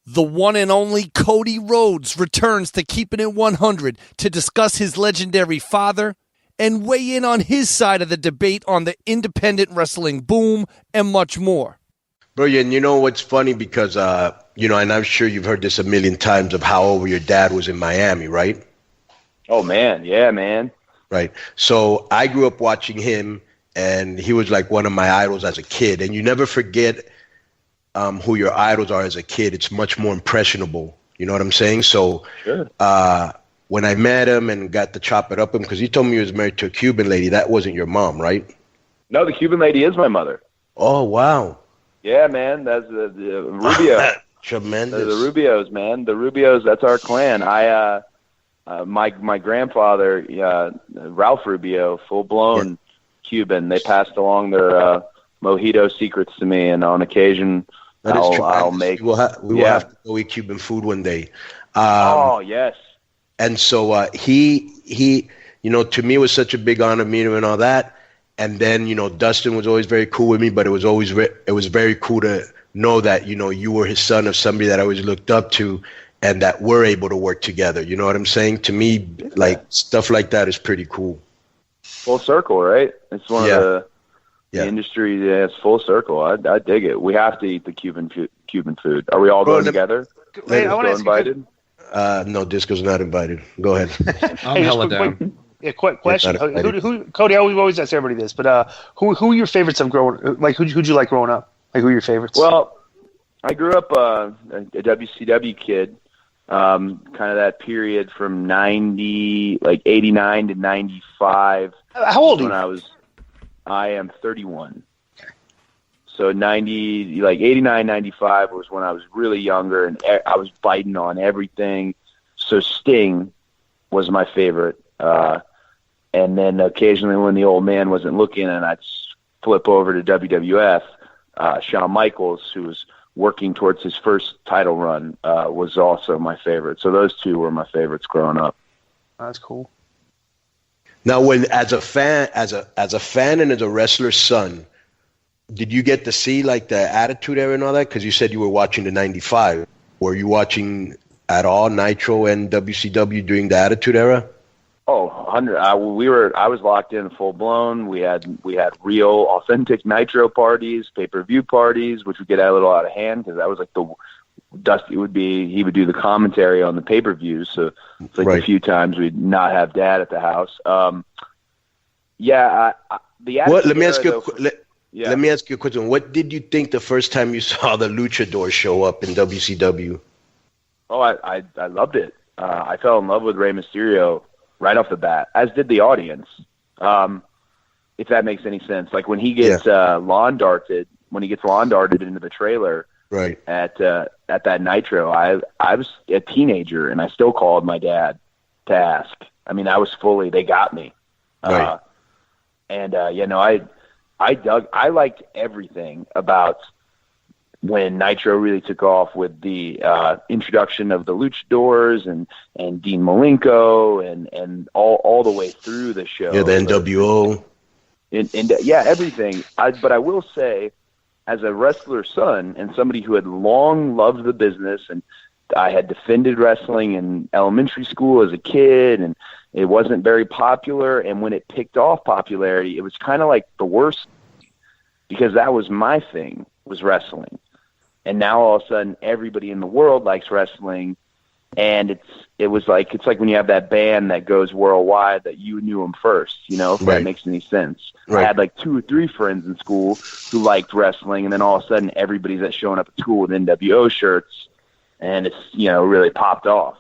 The one and only Cody Rhodes returns to Keeping It 100 to discuss his legendary father and weigh in on his side of the debate on the independent wrestling boom and much more. Brilliant. You know what's funny because, and I'm sure you've heard this a million times of how over your dad was in Miami, right? Oh, man. Yeah, man. Right. So I grew up watching him, and he was like one of my idols as a kid. And you never forget who your idols are as a kid. It's much more impressionable. You know what I'm saying? So Sure. When I met him and got to chop it up with him, because he told me he was married to a Cuban lady, that wasn't your mom, right? No, the Cuban lady is my mother. Oh, wow. Yeah, man. That's the Rubio. Tremendous. The Rubios, man. The Rubios, that's our clan. My grandfather, Ralph Rubio, full-blown Cuban. They passed along their mojito secrets to me, and on occasion I'll make. We will have to go eat Cuban food one day. Oh, yes. And so he, to me it was such a big honor meeting him and all that. And then, Dustin was always very cool with me, but it was always it was very cool to know that, you were his son of somebody that I always looked up to and that we're able to work together. You know what I'm saying? To me, like stuff like that is pretty cool. Full circle, right? It's one of the industry. Yeah, it's full circle. I dig it. We have to eat the Cuban food. Are we all going together? Wait, I want to ask invited? No, Disco's not invited. Go ahead. I'm hella down. Quick question. Who, Cody, we always ask everybody this, but who are your favorites of growing? Like, who'd you like growing up? Like, who are your favorites? Well, I grew up a WCW kid, kind of that period from 89 to 95. How old are you? I am 31. So 89, 95 was when I was really younger, and I was biting on everything. So Sting was my favorite. And then occasionally when the old man wasn't looking and I'd flip over to WWF, Shawn Michaels, who was working towards his first title run, was also my favorite. So those two were my favorites growing up. That's cool. Now, when as a fan and as a wrestler's son, did you get to see like the Attitude Era and all that? Because you said you were watching the 95. Were you watching at all Nitro and WCW during the Attitude Era? Oh, 100. I was locked in full blown. We had real, authentic Nitro parties, pay-per-view parties, which would get a little out of hand because that was like Dusty he would do the commentary on the pay-per-views. So it's like a few times we'd not have Dad at the house. Let me ask you a question. What did you think the first time you saw the Luchador show up in WCW? Oh, I loved it. I fell in love with Rey Mysterio right off the bat, as did the audience. If that makes any sense. Like when he gets lawn darted into the trailer right at that Nitro, I was a teenager and I still called my dad to ask. I mean, they got me. Right. I liked everything about when Nitro really took off with the introduction of the Luchadors and Dean Malenko and all the way through the show. Yeah, the NWO. Everything. But I will say, as a wrestler's son and somebody who had long loved the business, and I had defended wrestling in elementary school as a kid, and it wasn't very popular. And when it picked off popularity, it was kind of like the worst because that was my thing, was wrestling. And now all of a sudden everybody in the world likes wrestling, and it's like when you have that band that goes worldwide that you knew them first, if that makes any sense. Right. I had like 2 or 3 friends in school who liked wrestling, and then all of a sudden everybody's showing up at school with NWO shirts, and it's really popped off.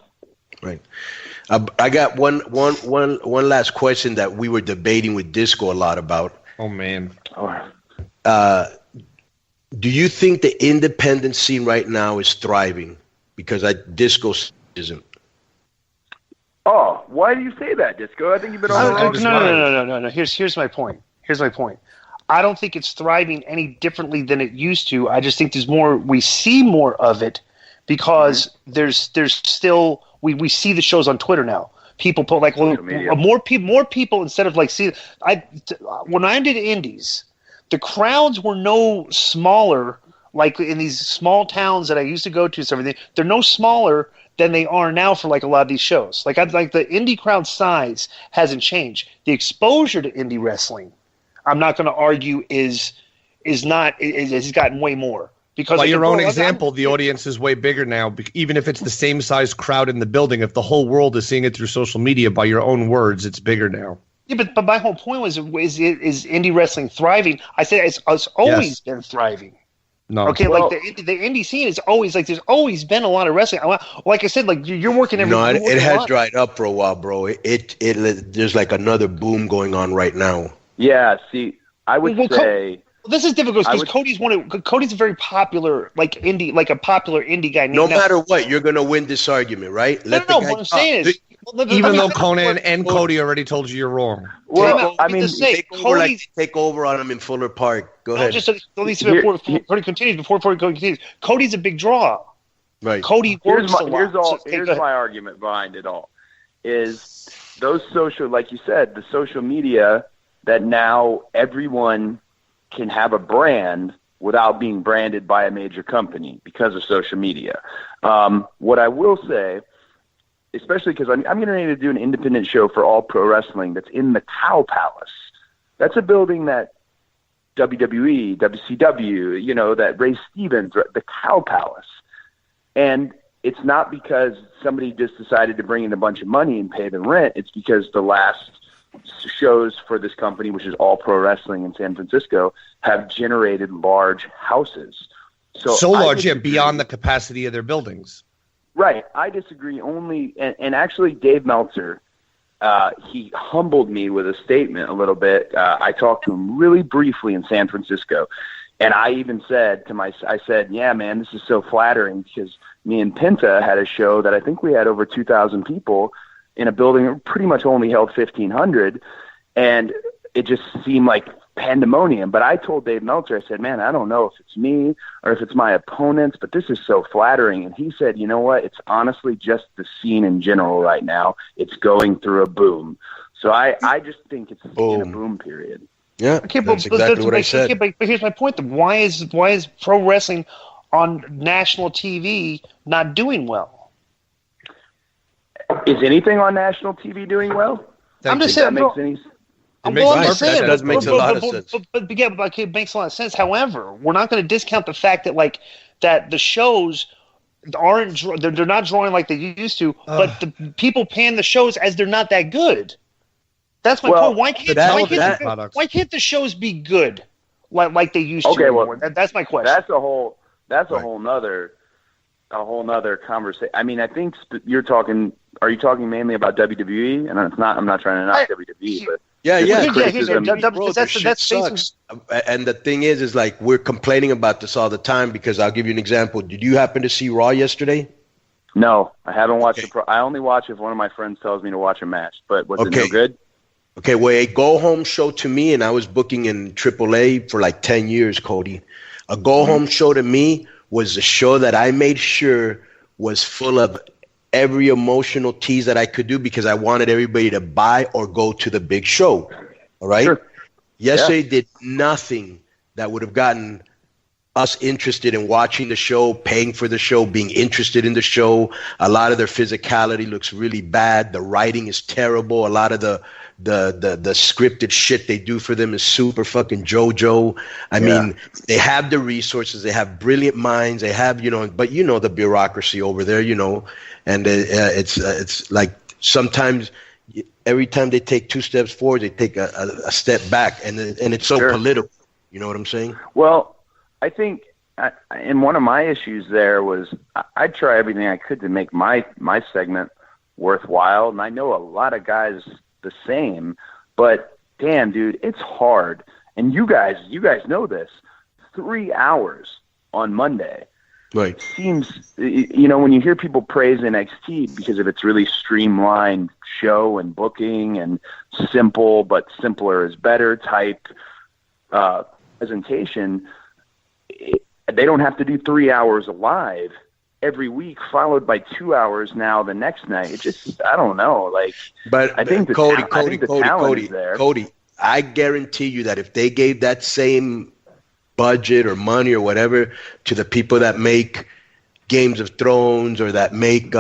Right. I got one last question that we were debating with Disco a lot about. Oh man. Do you think the independent scene right now is thriving? Because Disco isn't. Oh, why do you say that, Disco? I think you've been on the wrong. No. Here's my point. I don't think it's thriving any differently than it used to. I just think we see more of it because there's still we see the shows on Twitter now. People put more people instead of when I did indies, the crowds were no smaller like in these small towns that I used to go to, so everything, they're no smaller than they are now for like a lot of these shows. Like the indie crowd size hasn't changed. The exposure to indie wrestling, I'm not going to argue is gotten way more. Because by your own example, the audience is way bigger now. Even if it's the same size crowd in the building, if the whole world is seeing it through social media, by your own words, it's bigger now. Yeah, but my whole point was, is indie wrestling thriving? I said it's always been thriving. No. Okay, like the indie scene is always like there's always been a lot of wrestling. Like I said, like you're working every. No, it has dried up for a while, bro. It there's like another boom going on right now. Yeah, see, I would say. This is difficult because Cody's a very popular, like a popular indie guy. No matter what, you're gonna win this argument, right? What I'm saying is, even though Konnan and Cody already told you you're wrong. Well, I mean, take over on him in Fuller Park. Go ahead. Just before Cody continues, Cody's a big draw. Right. Cody works a lot. Here's my argument behind it all: is those social, like you said, the social media that now everyone can have a brand without being branded by a major company because of social media. What I will say, especially because I'm going to need to do an independent show for All Pro Wrestling that's in the Cow Palace. That's a building that WWE, WCW, that Ray Stevens, the Cow Palace. And it's not because somebody just decided to bring in a bunch of money and pay the rent. It's because the last shows for this company, which is All Pro Wrestling in San Francisco, have generated large houses. So large, beyond the capacity of their buildings. Right. I disagree only, and actually Dave Meltzer, he humbled me with a statement a little bit. I talked to him really briefly in San Francisco, and I even said I said, yeah, man, this is so flattering because me and Penta had a show that I think we had over 2,000 people in a building that pretty much only held 1,500, and it just seemed like pandemonium. But I told Dave Meltzer, I said, man, I don't know if it's me or if it's my opponents, but this is so flattering. And he said, you know what? It's honestly just the scene in general right now. It's going through a boom. So I just think it's in a boom period. Yeah, okay, that's exactly what I said. Okay, but here's my point. Why is pro wrestling on national TV not doing well? Is anything on national TV doing well? I'm just saying. It does make a lot of sense. But it makes a lot of sense. However, we're not going to discount the fact that the shows they're not drawing like they used to, but the people paying the shows as they're not that good. That's my point. Why can't the shows be good like they used to? Okay, well, that's my question. That's a whole nother conversation. I mean, I think you're talking. Are you talking mainly about WWE? And I'm not trying to knock WWE, but that sucks. And the thing is like we're complaining about this all the time because I'll give you an example. Did you happen to see Raw yesterday? No, I haven't watched I only watch if one of my friends tells me to watch a match. But was it no good? Okay, well, a go-home show to me, and I was booking in AAA for like 10 years, Cody. A go-home show to me was a show that I made sure was full of every emotional tease that I could do because I wanted everybody to buy or go to the big show. All right? Sure. Yesterday did nothing that would have gotten us interested in watching the show, paying for the show, being interested in the show. A lot of their physicality looks really bad. The writing is terrible. A lot of the scripted shit they do for them is super fucking JoJo. I mean, they have the resources, they have brilliant minds, they have, but the bureaucracy over there, and it's like sometimes every time they take 2 steps forward, they take a step back, and it's so political. You know what I'm saying? Well, I think, and one of my issues there was I try everything I could to make my segment worthwhile, and I know a lot of guys the same, but damn, dude, it's hard. And you guys know this. 3 hours on Monday. Right. Seems, when you hear people praise NXT because of its really streamlined show and booking and simple, but simpler is better type presentation, they don't have to do 3 hours live every week, followed by 2 hours now the next night. It just, I don't know. But I think the talent is there. Cody, I guarantee you that if they gave that same budget or money or whatever to the people that make Games of Thrones or that make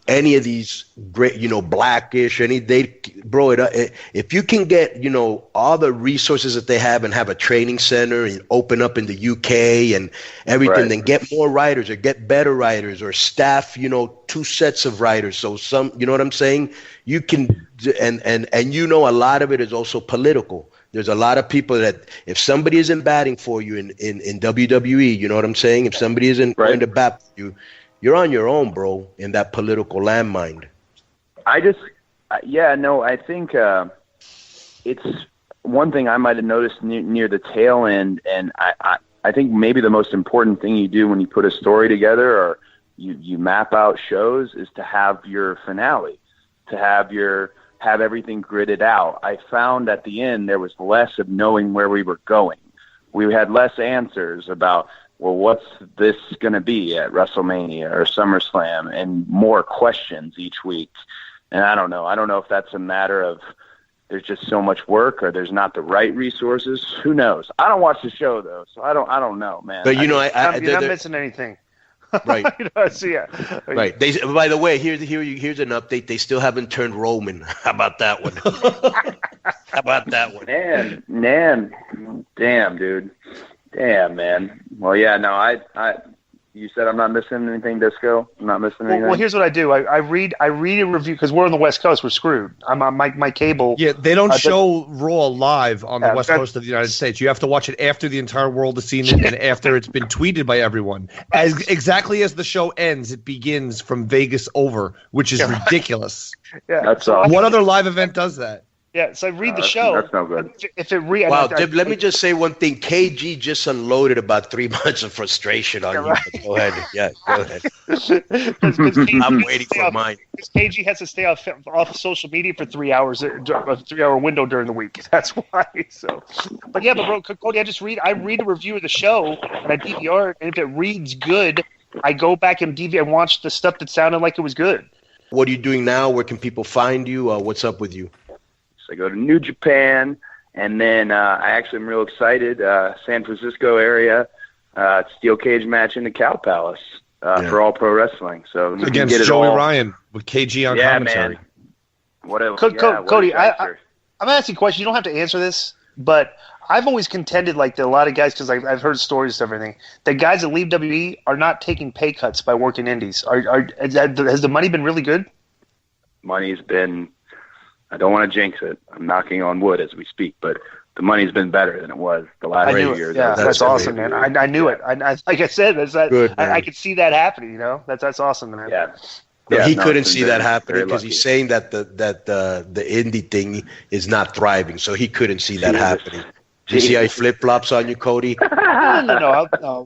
any of these great, Blackish, if you can get, all the resources that they have and have a training center and open up in the UK and everything, Right. then get more writers or get better writers or staff, 2 sets of writers. So you know what I'm saying? You can, and a lot of it is also political. There's a lot of people that if somebody isn't batting for you in WWE, you know what I'm saying? If somebody isn't going to bat for you, you're on your own, bro, in that political landmine. I think it's one thing I might have noticed near the tail end, and I think maybe the most important thing you do when you put a story together or you map out shows is to have your finale, to have everything gridded out. I found at the end there was less of knowing where we were going. We had less answers about, well, what's this going to be at WrestleMania or SummerSlam, and more questions each week. And I don't know if that's a matter of there's just so much work or there's not the right resources. Who knows? I don't watch the show though, so I don't know, man. But You're not missing anything. Right. So yeah. Right. By the way, here's an update. They still haven't turned Roman. How about that one? How about that one? Man, damn, dude. Damn, man. Well, yeah, no, you said I'm not missing anything, Disco? I'm not missing anything? Well, here's what I do. I read a review because we're on the West Coast. We're screwed. I'm on my cable. Yeah, they don't show Raw live on the West that- Coast of the United States. You have to watch it after the entire world has seen it and after it's been tweeted by everyone. Exactly as the show ends, it begins from Vegas over, which is ridiculous. Yeah. That's awesome. What other live event does that? Yeah, so I read the show. That's no good. If it read, Wow, let me just say one thing. KG just unloaded about 3 months of frustration on you. But go ahead. Yeah, go ahead. I'm waiting for mine. Because KG has to stay off social media for 3 hours, a 3-hour window during the week. That's why. So, but bro, Cody, I read a review of the show and I DVR it, and if it reads good, I go back and DVR and watch the stuff that sounded like it was good. What are you doing now? Where can people find you? What's up with you? I go to New Japan, and then I actually am real excited. San Francisco area, steel cage match in the Cow Palace for All Pro Wrestling. So you Against can get Joey it all. Ryan with KG on commentary. Man. What a, Cody, I'm I'm asking a question. You don't have to answer this, but I've always contended that a lot of guys, because I've heard stories and everything, that guys that leave WWE are not taking pay cuts by working indies. Has the money been really good? Money's been. I don't want to jinx it. I'm knocking on wood as we speak, but the money's been better than it was the last 8 years. Yeah, that's awesome, man. I knew it. Like I said, I could see that happening. That's awesome, man. Yeah. No, he couldn't it's see been that happening because very he's lucky. saying that the indie thing is not thriving, so he couldn't see that happening. Do you see how he flip flops on you, Cody? No.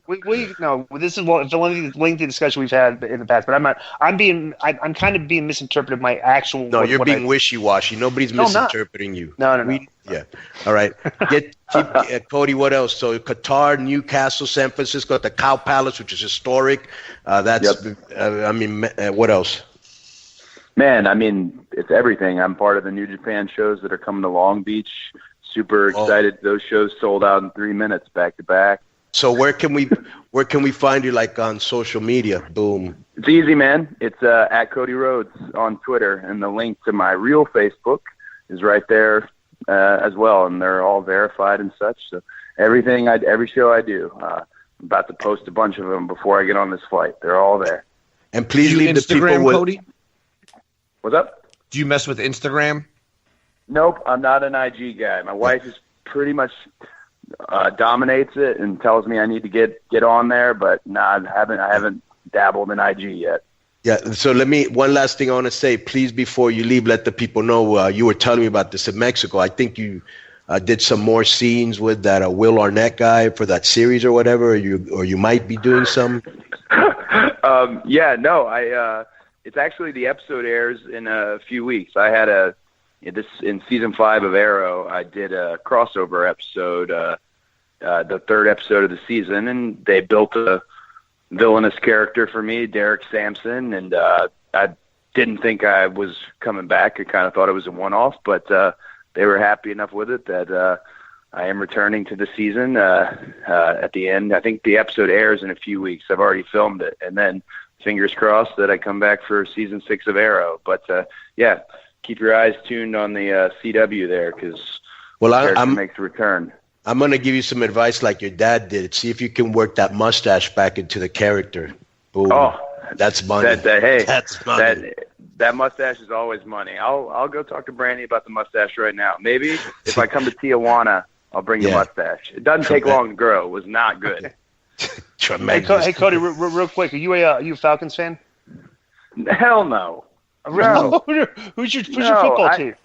This is the lengthy discussion we've had in the past, but I'm kind of being misinterpreted. My actual. No, you're being wishy-washy. Nobody's misinterpreting you. No. Yeah. All right. Cody, what else? So Qatar, Newcastle, San Francisco at the Cow Palace, which is historic. What else? Man, it's everything. I'm part of the New Japan shows that are coming to Long Beach. Super excited. Those shows sold out in 3 minutes back to back. So where can we find you, like on social media? Boom. It's easy, man. It's at Cody Rhodes on Twitter, and the link to my real Facebook is right there as well, and they're all verified and such. So every show I do, I'm about to post a bunch of them before I get on this flight. They're all there. And please leave Instagram, the people with. Cody? What's up? Do you mess with Instagram? Nope, I'm not an IG guy. My wife is pretty much dominates it and tells me I need to get on there, but I haven't dabbled in IG yet. Yeah. So one last thing I want to say, please, before you leave, let the people know you were telling me about this in Mexico. I think you did some more scenes with that Will Arnett guy for that series or whatever, or you might be doing some. It's actually the episode airs in a few weeks. I had in season 5 of Arrow, I did a crossover episode, the 3rd episode of the season, and they built a villainous character for me, Derek Sampson, and I didn't think I was coming back. I kind of thought it was a one-off, but they were happy enough with it that I am returning to the season at the end. I think the episode airs in a few weeks. I've already filmed it. And then fingers crossed that I come back for season 6 of Arrow. But, yeah, keep your eyes tuned on the CW there because I'm makes a return. I'm going to give you some advice like your dad did. See if you can work that mustache back into the character. Boom. Oh, that's money. That's money. That mustache is always money. I'll go talk to Brandy about the mustache right now. Maybe if I come to Tijuana, I'll bring the mustache. It doesn't take long to grow. It was not good. Tremendous. Hey, Cody, real quick, are you a Falcons fan? Hell no. No. Who's your football team?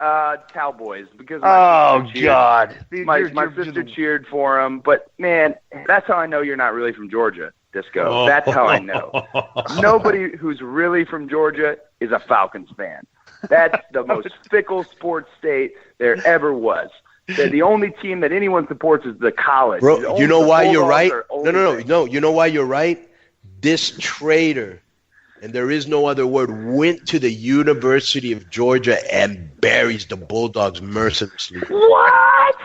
Cowboys. Because my sister cheered for them. But, man, that's how I know you're not really from Georgia, Disco. Oh. That's how I know. Nobody who's really from Georgia is a Falcons fan. That's the most fickle sports state there ever was. The only team that anyone supports is the college. Bro, you know why you're right? No. You know why you're right? This traitor, and there is no other word, went to the University of Georgia and buries the Bulldogs mercilessly. What?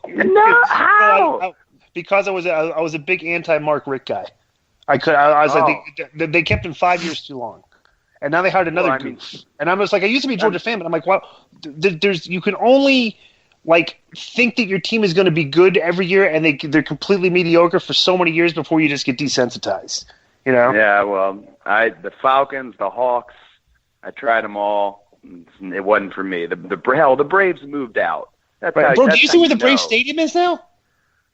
No, how? Because I was a big anti-Mark Richt guy. They kept him 5 years too long. And now they hired another goof. And I was like, I used to be a Georgia fan, but I'm like, wow, you can only think that your team is going to be good every year, and they're completely mediocre for so many years before you just get desensitized. You know? Yeah. Well, the Falcons, the Hawks, I tried them all. It wasn't for me. The Braves moved out. That's right. Bro, do you see where the Braves Stadium is now?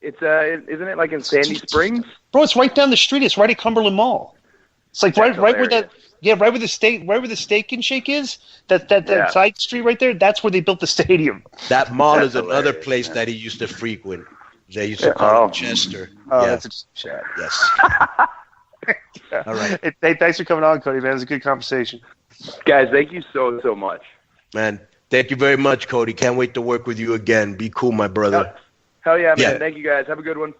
It's isn't it like in Sandy Springs? Bro, it's right down the street. It's right at Cumberland Mall. It's like right where right where the Steak and Shake is. That side street right there. That's where they built the stadium. That mall is another place that he used to frequent. They used to call it Chester. Oh, that's a chat. Yes. All right. Hey, thanks for coming on, Cody. Man, it was a good conversation. Guys, thank you so much. Man, thank you very much, Cody. Can't wait to work with you again. Be cool, my brother. Hell yeah, man. Yeah. Thank you, guys. Have a good one.